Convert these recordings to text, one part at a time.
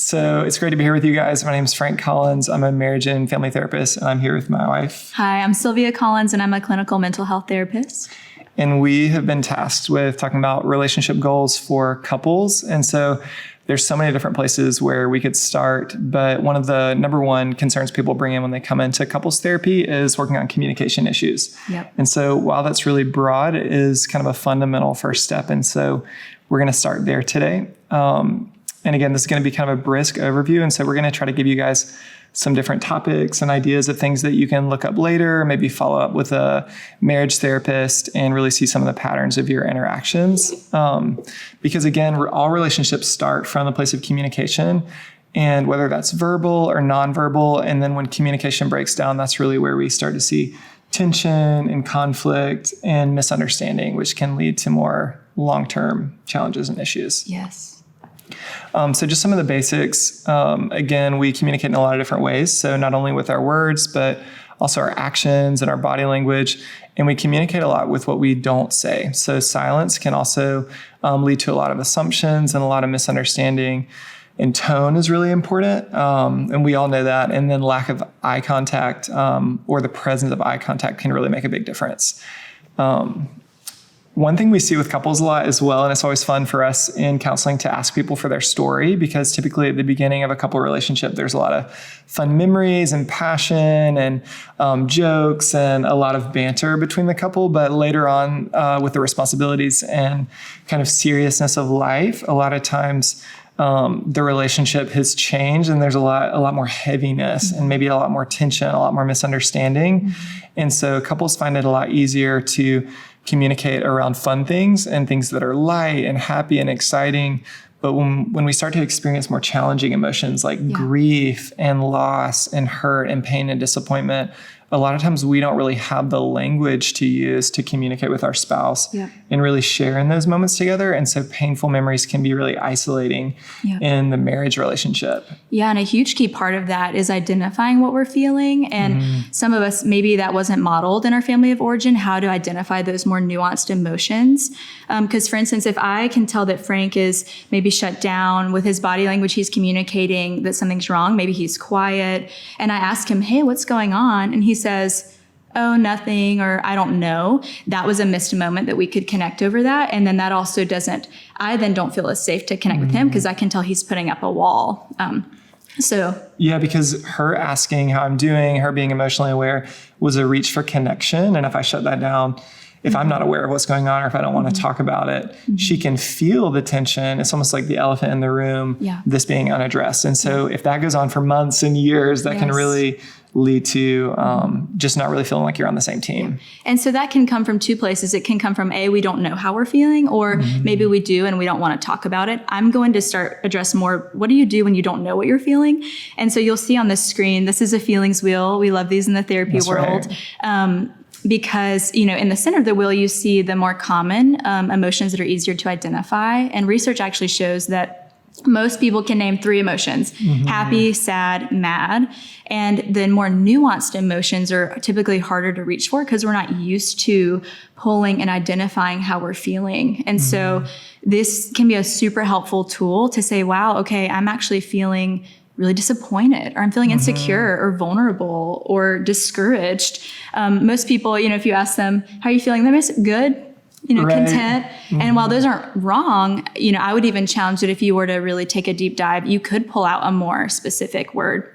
So it's great to be here with you guys. My name is Frank Collins. I'm a marriage and family therapist, and I'm here with my wife. Hi, I'm Sylvia Collins, and I'm a clinical mental health therapist. And we have been tasked with talking about relationship goals for couples. And so there's so many different places where we could start, but one of the number one concerns people bring in when they come into couples therapy is working on communication issues. Yep. And so while that's really broad, it is kind of a fundamental first step. And so we're going to start there today. And again, this is going to be kind of a brisk overview. And so we're going to try to give you guys some different topics and ideas of things that you can look up later, maybe follow up with a marriage therapist and really see some of the patterns of your interactions. Because again, all relationships start from the place of communication, and whether that's verbal or nonverbal. And then when communication breaks down, that's really where we start to see tension and conflict and misunderstanding, which can lead to more long-term challenges and issues. Yes. So just some of the basics. Again, we communicate in a lot of different ways. So not only with our words, but also our actions and our body language. And we communicate a lot with what we don't say. So silence can also lead to a lot of assumptions and a lot of misunderstanding. And tone is really important. And we all know that. And then lack of eye contact or the presence of eye contact can really make a big difference. One thing we see with couples a lot as well, and it's always fun for us in counseling to ask people for their story, because typically at the beginning of a couple relationship, there's a lot of fun memories and passion and jokes and a lot of banter between the couple. But later on with the responsibilities and kind of seriousness of life, a lot of times the relationship has changed and there's a lot more heaviness and maybe a lot more tension, a lot more misunderstanding. And so couples find it a lot easier to communicate around fun things and things that are light and happy and exciting. But when we start to experience more challenging emotions like grief and loss and hurt and pain and disappointment, a lot of times we don't really have the language to use to communicate with our spouse and really share in those moments together. And so painful memories can be really isolating in the marriage relationship. Yeah. And a huge key part of that is identifying what we're feeling. And some of us, maybe that wasn't modeled in our family of origin, how to identify those more nuanced emotions. Because for instance, if I can tell that Frank is maybe shut down with his body language, he's communicating that something's wrong. Maybe he's quiet. And I ask him, hey, what's going on? And he says, oh, nothing, or I don't know. That was a missed moment that we could connect over that. And then that also I then don't feel as safe to connect with him because I can tell he's putting up a wall. Yeah, because her asking how I'm doing, her being emotionally aware was a reach for connection. And if I shut that down, if I'm not aware of what's going on or if I don't want to talk about it, she can feel the tension. It's almost like the elephant in the room, this being unaddressed. And so if that goes on for months and years, that can really lead to just not really feeling like you're on the same team. And so that can come from two places. It can come from we don't know how we're feeling, or maybe we do and we don't want to talk about it. I'm going to address more, what do you do when you don't know what you're feeling? And so you'll see on the screen, this is a feelings wheel. We love these in the therapy world. Right. Because, in the center of the wheel, you see the more common emotions that are easier to identify. And research actually shows that most people can name 3 emotions: happy, sad, mad. And then more nuanced emotions are typically harder to reach for because we're not used to pulling and identifying how we're feeling. And so this can be a super helpful tool to say, wow, okay, I'm actually feeling really disappointed, or I'm feeling insecure or vulnerable or discouraged. Most people, if you ask them, how are you feeling? They're good. Content. And while those aren't wrong, I would even challenge that if you were to really take a deep dive, you could pull out a more specific word.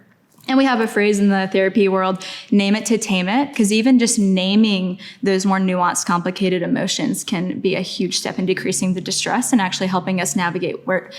And we have a phrase in the therapy world, name it to tame it, because even just naming those more nuanced, complicated emotions can be a huge step in decreasing the distress and actually helping us navigate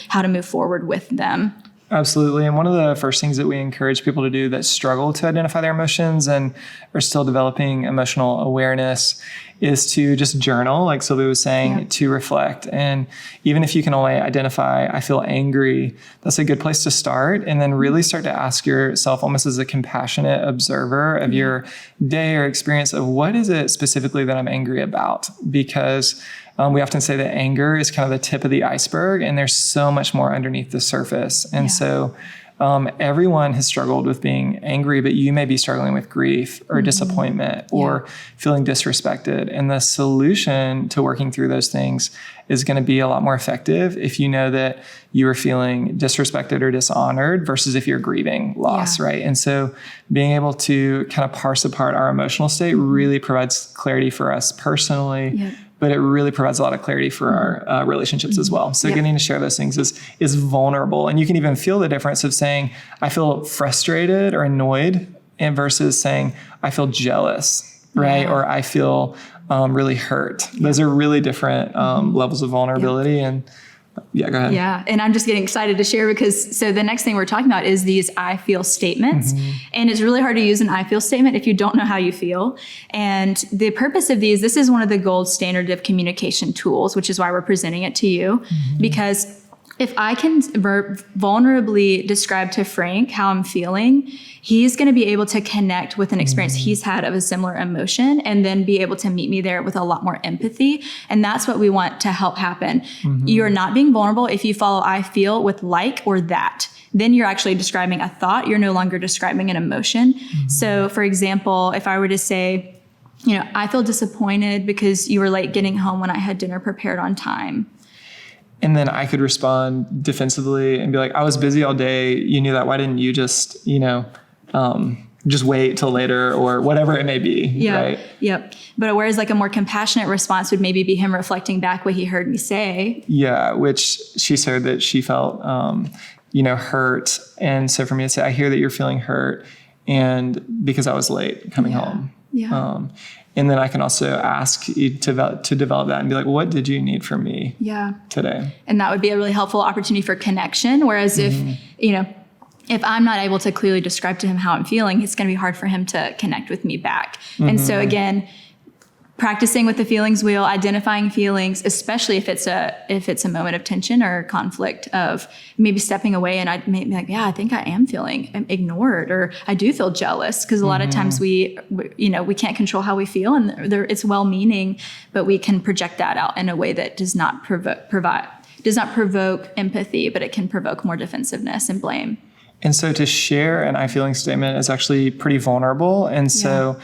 how to move forward with them. Absolutely. And one of the first things that we encourage people to do that struggle to identify their emotions and are still developing emotional awareness is to just journal, like Sylvia was saying, to reflect. And even if you can only identify, I feel angry, that's a good place to start. And then really start to ask yourself almost as a compassionate observer of your day or experience of what is it specifically that I'm angry about? Because we often say that anger is kind of the tip of the iceberg and there's so much more underneath the surface. And so everyone has struggled with being angry, but you may be struggling with grief or disappointment or feeling disrespected. And the solution to working through those things is going to be a lot more effective if you know that you are feeling disrespected or dishonored versus if you're grieving loss, right? And so being able to kind of parse apart our emotional state really provides clarity for us personally, but it really provides a lot of clarity for our relationships as well. So getting to share those things is vulnerable. And you can even feel the difference of saying, I feel frustrated or annoyed, and versus saying, I feel jealous, right? Or I feel really hurt. Those are really different levels of vulnerability. And go ahead. Yeah. And I'm just getting excited to share because so the next thing we're talking about is these I feel statements. And it's really hard to use an I feel statement if you don't know how you feel. And the purpose of these, this is one of the gold standard of communication tools, which is why we're presenting it to you. Because if I can vulnerably describe to Frank how I'm feeling, he's going to be able to connect with an experience he's had of a similar emotion and then be able to meet me there with a lot more empathy. And that's what we want to help happen. You're not being vulnerable if you follow I feel with like or that. Then you're actually describing a thought. You're no longer describing an emotion. So for example, if I were to say, I feel disappointed because you were late getting home when I had dinner prepared on time. And then I could respond defensively and be like, I was busy all day. You knew that. Why didn't you just, just wait till later or whatever it may be, right? Yep. But whereas like a more compassionate response would maybe be him reflecting back what he heard me say. Yeah, which she said that she felt, hurt. And so for me to say, I hear that you're feeling hurt and because I was late coming home. Yeah. And then I can also ask you to develop that and be like, what did you need from me today? And that would be a really helpful opportunity for connection. Whereas if I'm not able to clearly describe to him how I'm feeling, it's going to be hard for him to connect with me back. And so again, practicing with the feelings wheel, identifying feelings, especially if it's a moment of tension or conflict, of maybe stepping away and I'd maybe be like, I think I am feeling ignored, or I do feel jealous, because a lot of times we can't control how we feel, and it's well-meaning, but we can project that out in a way that does not provoke empathy, but it can provoke more defensiveness and blame. And so to share an I feeling statement is actually pretty vulnerable, and so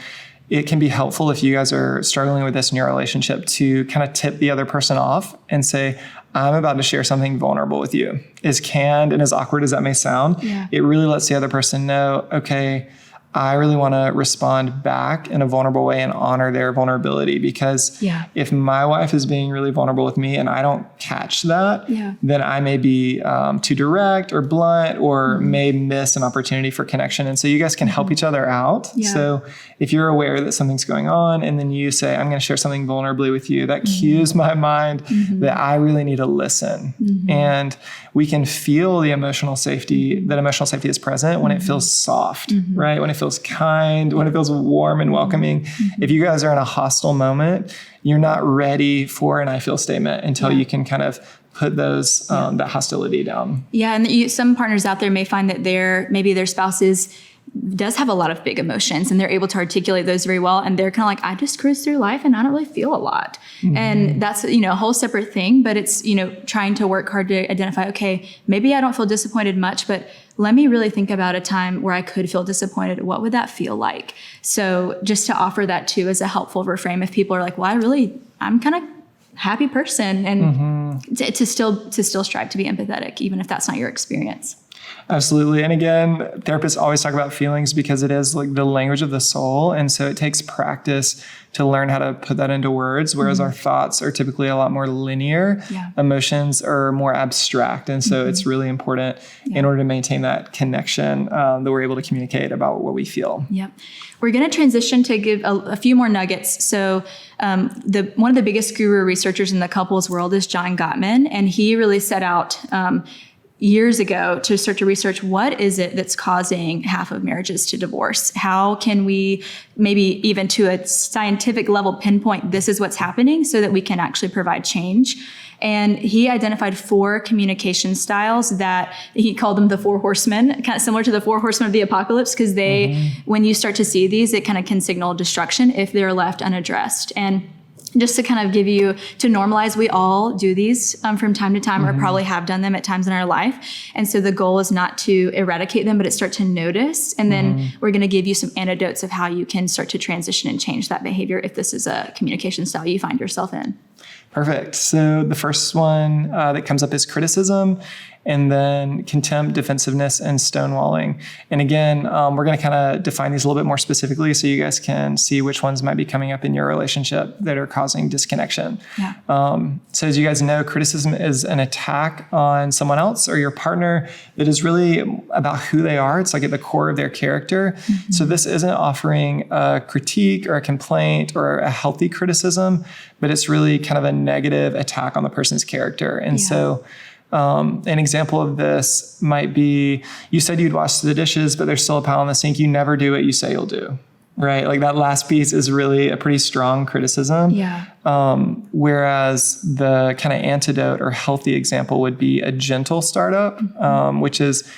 it can be helpful if you guys are struggling with this in your relationship to kind of tip the other person off and say, I'm about to share something vulnerable with you. As canned and as awkward as that may sound, it really lets the other person know, okay, I really want to respond back in a vulnerable way and honor their vulnerability, because if my wife is being really vulnerable with me and I don't catch that, then I may be too direct or blunt, or may miss an opportunity for connection. And so you guys can help each other out. So if you're aware that something's going on and then you say, I'm going to share something vulnerably with you, that cues my mind that I really need to listen. And we can feel the emotional safety is present when it feels soft, right? When it feels kind, when it feels warm and welcoming. If you guys are in a hostile moment, you're not ready for an I feel statement until you can kind of put those that hostility down. Yeah, and some partners out there may find that maybe their spouse does have a lot of big emotions and they're able to articulate those very well. And they're kind of like, I just cruise through life and I don't really feel a lot. And that's, a whole separate thing, but it's, trying to work hard to identify, okay, maybe I don't feel disappointed much, but let me really think about a time where I could feel disappointed. What would that feel like? So just to offer that too as a helpful reframe if people are like, well, I'm kind of happy person, and to still strive to be empathetic, even if that's not your experience. Absolutely. And again, therapists always talk about feelings because it is like the language of the soul. And so it takes practice to learn how to put that into words, whereas our thoughts are typically a lot more linear. Emotions are more abstract. And so it's really important in order to maintain that connection that we're able to communicate about what we feel. We're going to transition to give a few more nuggets. So one of the biggest guru researchers in the couples world is John Gottman, and he really set out years ago to start to research what is it that's causing half of marriages to divorce. How can we maybe even to a scientific level pinpoint this is what's happening so that we can actually provide change? And he identified 4 communication styles that he called them the 4 horsemen, kind of similar to the 4 horsemen of the apocalypse, because when you start to see these, it kind of can signal destruction if they're left unaddressed. And just to kind of give you, to normalize, we all do these from time to time, or probably have done them at times in our life. And so the goal is not to eradicate them, but it's start to notice. And then we're going to give you some antidotes of how you can start to transition and change that behavior if this is a communication style you find yourself in. Perfect. So the first one that comes up is criticism, and then contempt, defensiveness, and stonewalling. And again, we're going to kind of define these a little bit more specifically so you guys can see which ones might be coming up in your relationship that are causing disconnection. Yeah. So as you guys know, criticism is an attack on someone else or your partner that is really about who they are. It's like at the core of their character. So this isn't offering a critique or a complaint or a healthy criticism, but it's really kind of a negative attack on the person's character. And so an example of this might be, you said you'd wash the dishes, but there's still a pile in the sink. You never do what you say you'll do, right? Like that last piece is really a pretty strong criticism. Yeah. Whereas the kind of antidote or healthy example would be a gentle startup, which is,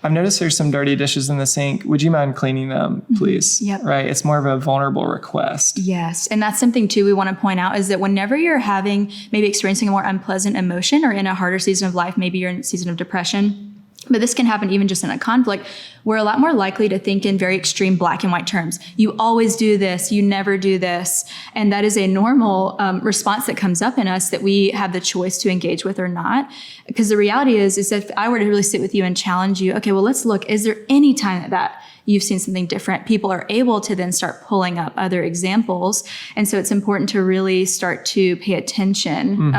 I've noticed there's some dirty dishes in the sink. Would you mind cleaning them, please? Yep. Right. It's more of a vulnerable request. Yes. And that's something too we want to point out, is that whenever you're maybe experiencing a more unpleasant emotion or in a harder season of life, maybe you're in a season of depression, but this can happen even just in a conflict, we're a lot more likely to think in very extreme black and white terms. You always do this, you never do this. And that is a normal response that comes up in us that we have the choice to engage with or not. Because the reality is if I were to really sit with you and challenge you, okay, well, let's look, is there any time that you've seen something different? People are able to then start pulling up other examples. And so it's important to really start to pay attention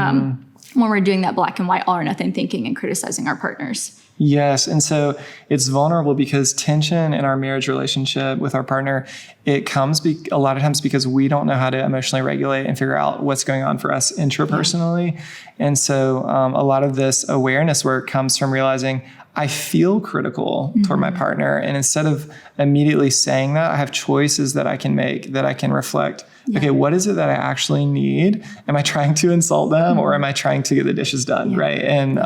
when we're doing that black and white, all or nothing thinking and criticizing our partners. Yes. And so it's vulnerable because tension in our marriage relationship with our partner, it comes a lot of times because we don't know how to emotionally regulate and figure out what's going on for us intrapersonally. Yeah. And so a lot of this awareness work comes from realizing I feel critical toward my partner. And instead of immediately saying that, I have choices that I can make, that I can reflect. Yeah. Okay, what is it that I actually need? Am I trying to insult them or am I trying to get the dishes done, right? And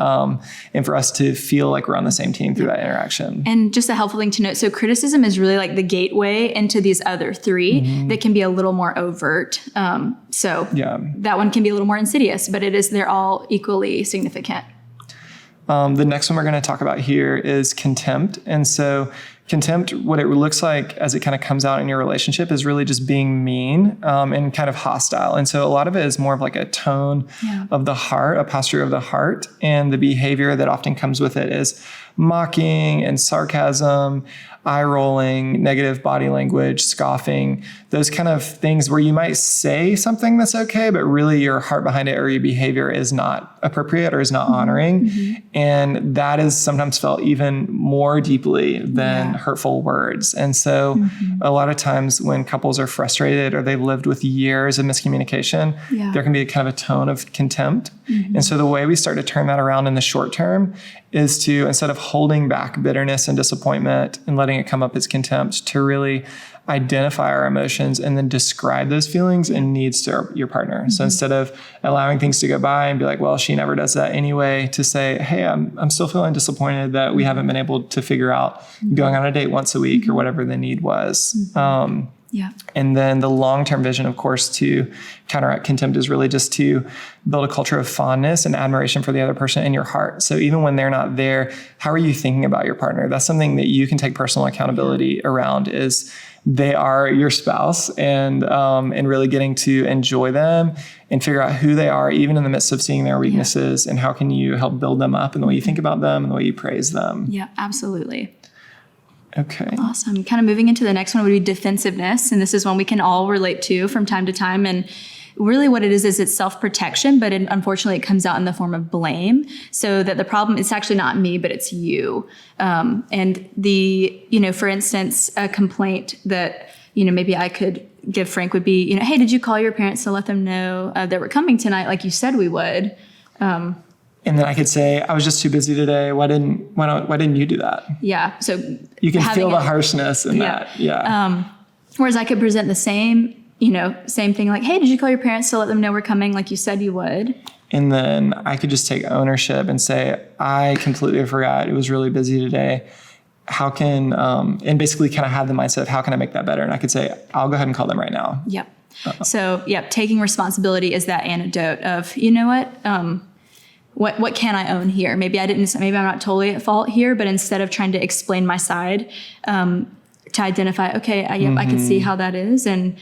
for us to feel like we're on the same team through that interaction. And just a helpful thing to note, so criticism is really like the gateway into these other three that can be a little more overt. That one can be a little more insidious, but they're all equally significant. The next one we're going to talk about here is contempt. And so contempt, what it looks like as it kind of comes out in your relationship is really just being mean and kind of hostile. And so a lot of it is more of like a tone of the heart, a posture of the heart. And the behavior that often comes with it is mocking and sarcasm, eye rolling, negative body language, scoffing, those kind of things where you might say something that's okay, but really your heart behind it or your behavior is not appropriate or is not honoring. And that is sometimes felt even more deeply than hurtful words. And so a lot of times when couples are frustrated or they've lived with years of miscommunication, there can be a kind of a tone of contempt. And so the way we start to turn that around in the short term is to, instead of holding back bitterness and disappointment and letting it come up as contempt, to really identify our emotions and then describe those feelings and needs to your partner. So instead of allowing things to go by and be like, well, she never does that anyway, to say, hey, I'm still feeling disappointed that we haven't been able to figure out going on a date once a week or whatever the need was. And then the long-term vision, of course, to counteract contempt is really just to build a culture of fondness and admiration for the other person in your heart. So even when they're not there, how are you thinking about your partner? That's something that you can take personal accountability around, is they are your spouse, and really getting to enjoy them and figure out who they are, even in the midst of seeing their weaknesses, and how can you help build them up in the way you think about them and the way you praise them. Yeah, absolutely. Okay. Awesome. Kind of moving into the next one would be defensiveness. And this is one we can all relate to from time to time. And really what it is it's self-protection, but unfortunately it comes out in the form of blame. So that the problem, it's actually not me, but it's you. And for instance, a complaint that, maybe I could give Frank would be, hey, did you call your parents to let them know that we're coming tonight like you said we would? And then I could say, I was just too busy today. Why didn't you do that? Yeah. So you can feel the harshness in that. Yeah. Whereas I could present the same thing like, hey, did you call your parents to let them know we're coming like you said you would? And then I could just take ownership and say, I completely forgot. It was really busy today. How can, and basically kind of have the mindset of how can I make that better? And I could say, I'll go ahead and call them right now. Yep. So, taking responsibility is that antidote of, what can I own here? Maybe I'm not totally at fault here, but instead of trying to explain my side, to identify, okay, I can see how that is. And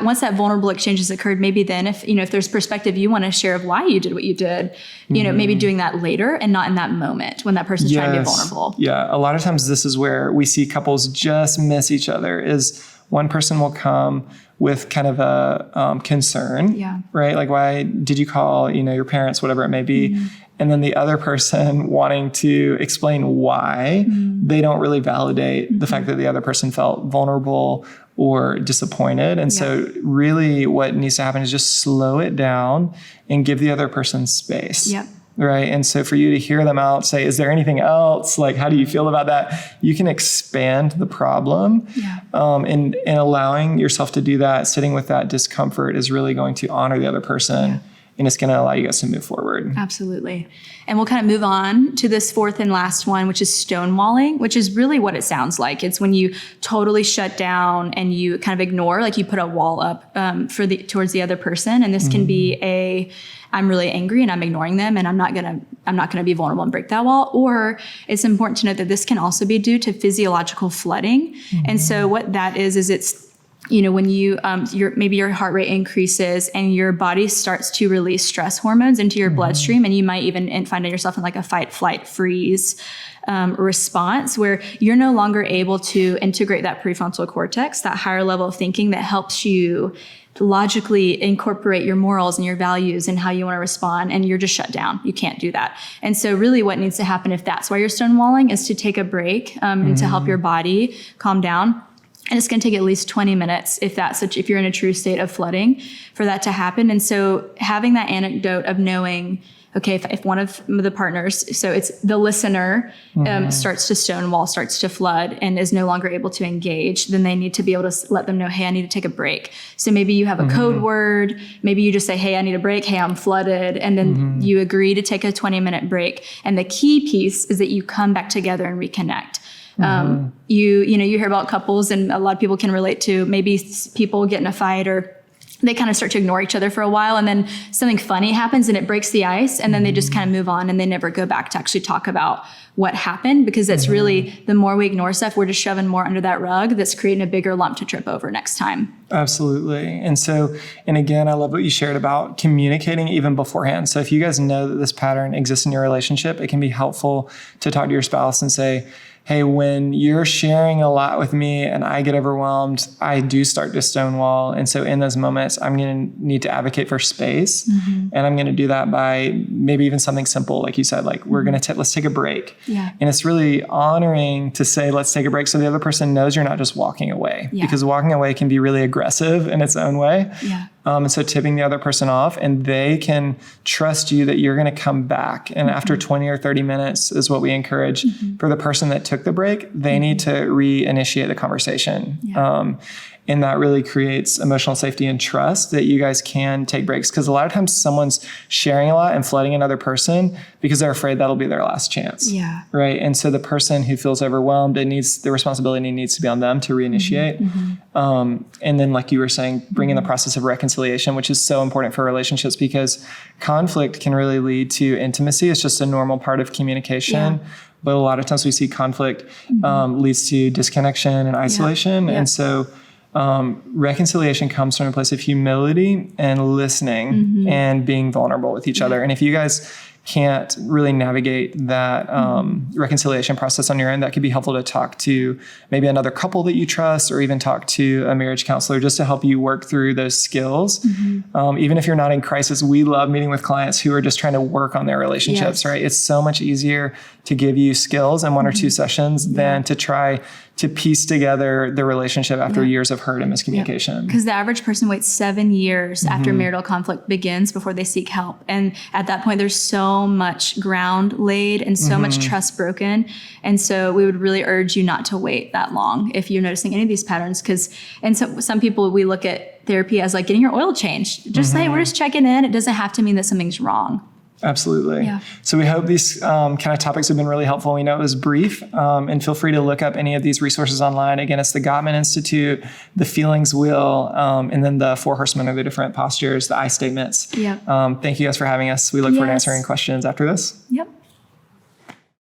once that vulnerable exchange has occurred, maybe then if there's perspective you want to share of why you did what you did, maybe doing that later and not in that moment when that person's trying to be vulnerable. Yeah. A lot of times this is where we see couples just miss each other is one person will come with kind of a concern, right? Like, why did you call, your parents, whatever it may be. And then the other person wanting to explain why they don't really validate the fact that the other person felt vulnerable or disappointed. And so really what needs to happen is just slow it down and give the other person space. Right. And so for you to hear them out, say, is there anything else? Like, how do you feel about that? You can expand the problem. And allowing yourself to do that, sitting with that discomfort is really going to honor the other person. And it's going to allow you guys to move forward. Absolutely. And we'll kind of move on to this fourth and last one, which is stonewalling, which is really what it sounds like. It's when you totally shut down and you kind of ignore, like you put a wall up towards the other person. And this can be I'm really angry and I'm ignoring them and I'm not gonna be vulnerable and break that wall. Or it's important to note that this can also be due to physiological flooding. And so what that is it's when you, maybe your heart rate increases and your body starts to release stress hormones into your bloodstream, and you might even find yourself in like a fight, flight, freeze response where you're no longer able to integrate that prefrontal cortex, that higher level of thinking that helps you logically incorporate your morals and your values and how you want to respond, and you're just shut down. You can't do that. And so really what needs to happen if that's why you're stonewalling is to take a break and to help your body calm down. And it's going to take at least 20 minutes if you're in a true state of flooding for that to happen. And so having that anecdote of knowing, okay, if one of the partners, so it's the listener, starts to stonewall, starts to flood and is no longer able to engage, then they need to be able to let them know, hey, I need to take a break. So maybe you have a code word, maybe you just say, hey, I need a break. Hey, I'm flooded. And then you agree to take a 20-minute break. And the key piece is that you come back together and reconnect. You hear about couples, and a lot of people can relate to maybe people get in a fight or they kind of start to ignore each other for a while, and then something funny happens and it breaks the ice, and then they just kind of move on and they never go back to actually talk about what happened, because that's really, the more we ignore stuff, we're just shoving more under that rug that's creating a bigger lump to trip over next time. Absolutely. And again, I love what you shared about communicating even beforehand. So if you guys know that this pattern exists in your relationship, it can be helpful to talk to your spouse and say, hey, when you're sharing a lot with me and I get overwhelmed, I do start to stonewall. And so in those moments, I'm going to need to advocate for space. And I'm going to do that by maybe even something simple, like you said, like let's take a break. And it's really honoring to say, let's take a break. So the other person knows you're not just walking away, because walking away can be really aggressive in its own way. And so tipping the other person off, and they can trust you that you're going to come back. And after 20 or 30 minutes is what we encourage for the person that took the break, they need to reinitiate the conversation. And that really creates emotional safety and trust that you guys can take breaks. Because a lot of times someone's sharing a lot and flooding another person because they're afraid that'll be their last chance. Right. And so the person who feels overwhelmed, the responsibility needs to be on them to reinitiate. And then, like you were saying, bring in the process of reconciliation, which is so important for relationships, because conflict can really lead to intimacy. It's just a normal part of communication. But a lot of times we see conflict leads to disconnection and isolation. And so reconciliation comes from a place of humility and listening and being vulnerable with each other. And if you guys can't really navigate that reconciliation process on your end, that could be helpful to talk to maybe another couple that you trust, or even talk to a marriage counselor just to help you work through those skills. Even if you're not in crisis, we love meeting with clients who are just trying to work on their relationships, right? It's so much easier to give you skills in 1 or 2 sessions than to try to piece together the relationship after years of hurt and miscommunication. Because the average person waits 7 years after marital conflict begins before they seek help. And at that point, there's so much ground laid and so much trust broken. And so we would really urge you not to wait that long if you're noticing any of these patterns. And so some people, we look at therapy as like getting your oil changed. Just say, we're just checking in. It doesn't have to mean that something's wrong. Absolutely. Yeah. So we hope these kind of topics have been really helpful. We know it was brief, and feel free to look up any of these resources online. Again, it's the Gottman Institute, the Feelings Wheel, and then the 4 Horsemen of the Different Postures, the I statements. Yep. Thank you guys for having us. We look forward to answering questions after this. Yep.